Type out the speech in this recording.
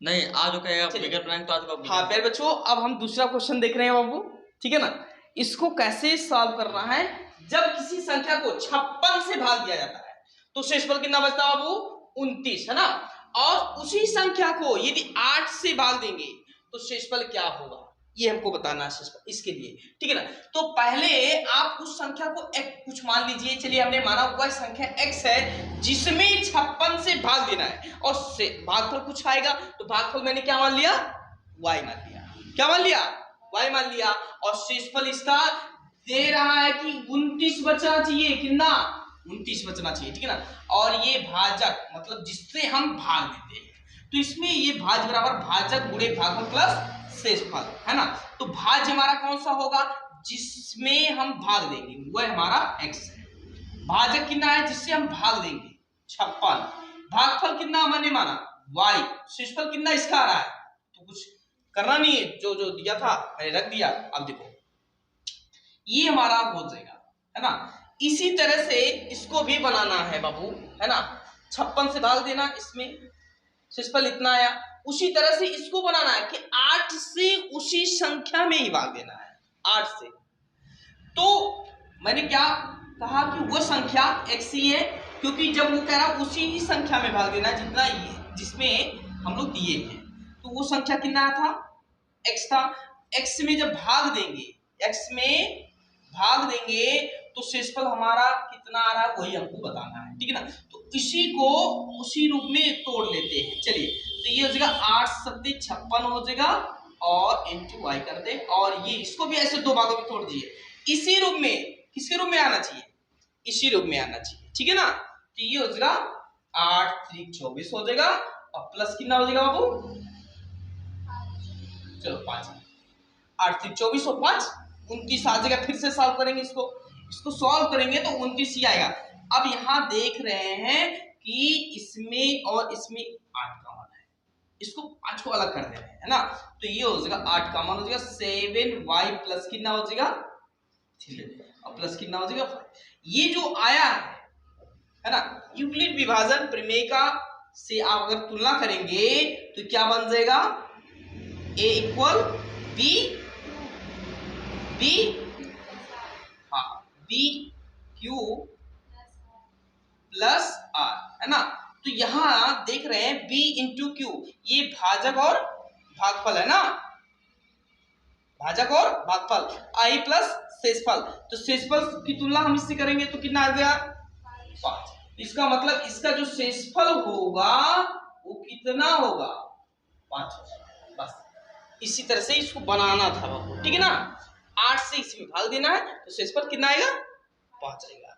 नहीं आज वो कहेगा चलिए। फिगर बनाएंगे तो आज का हाँ प्यारे बच्चों, अब हम दूसरा क्वेश्चन देख रहे हैं बाबू, ठीक है ना। इसको कैसे सॉल्व करना है, जब किसी संख्या को 56 से भाग दिया जाता है तो शेषफल कितना बचता है बाबू, 29, है ना। और उसी संख्या को यदि 8 से भाग देंगे तो शेषफल क्या होगा, ये हमको बताना है शेषफल, इसके लिए, ठीक है ना। तो पहले आप उस संख्या को कुछ मान लीजिए, चलिए हमने माना हुआ संख्या x है जिसमें 56 से भाग देना है और से भागफल कुछ आएगा, तो भागफल मैंने क्या मान लिया, y मान लिया। क्या मान लिया, y मान लिया। और शेषफल इसका दे रहा है कि 29 बचना चाहिए, कितना, 29 बचना चाहिए, ठीक है ना। और ये भाजक मतलब जिससे हम भाग देते हैं, तो इसमें ये भाज बराबर भाजक गुणे भागफल प्लस शेषफल, है ना। तो भाज्य हमारा कौन सा होगा, जिसमें हम भाग देंगे, वह हमारा x है। भाजक कितना है, जिससे हम भाग देंगे 56, भागफल कितना हमने माना y, शेषफल कितना इसका आ रहा है, तो कुछ करना नहीं है, जो जो दिया था मैंने रख दिया। अब देखो ये हमारा हो जाएगा, है ना। इसी तरह से इसको भी बनाना है बाबू, है ना, 56 से भाग देना, इसमें शेषफल इतना आया। उसी तरह से इसको बनाना है कि 8 से उसी संख्या में ही भाग देना है, 8 से। तो मैंने क्या कहा कि वो संख्या x ही है, क्योंकि जब वो कह रहा उसी ही संख्या में भाग देना जितना जिसमें हम लोग दिए हैं, तो वो संख्या कितना था, x था। x में जब भाग देंगे, x में भाग देंगे तो शेषफल हमारा कितना आ रहा है वही हमको बताना है, ठीक है ना। तो इसी को उसी रूप में तोड़ लेते हैं। चलिए, तो ये हो जाएगा 8 सत्ते 56 हो जाएगा और इंटू y कर दे, और ये इसको भी ऐसे दो भागों में तोड़ दिए, इसी रूप में, किसके रूप में आना चाहिए, इसी रूप में आना चाहिए, ठीक है ना। तो ये हो जाएगा 8 3 24 हो जाएगा, और प्लस कितना हो जाएगा बाबू, चलो 5, 8 3 24 और 5 29 आ जाएगा। फिर से सॉल्व करेंगे इसको सॉल्व करेंगे तो 29 ही आएगा। अब यहाँ देख रहे हैं कि इसमें और इसमें 8 कॉमन है, इसको 5 को अलग कर दे रहे हैं, है ना। तो ये हो जाएगा 8 कॉमन हो जाएगा, 7y प्लस कितना हो जाएगा 3 और प्लस कितना हो जाएगा 5। ये जो आया है ना, यूक्लिड विभाजन प्रमेय से आप अगर तुलना करेंगे तो क्या बन जाएगा, a इक्वल b, b हाँ b q प्लस r, है ना। तो यहां देख रहे हैं b इंटू क्यू, ये भाजक और भागफल है ना, भाजक और भागफल, i प्लस शेषफल। तो शेषफल की तुलना हम इससे करेंगे तो कितना आ गया 5। इसका मतलब इसका जो शेषफल होगा वो कितना होगा 5 होगा, बस इसी तरह से इसको बनाना था बाबू, ठीक है ना। 8 से इसमें भाग देना है तो शेषफल कितना आएगा 5 आएगा।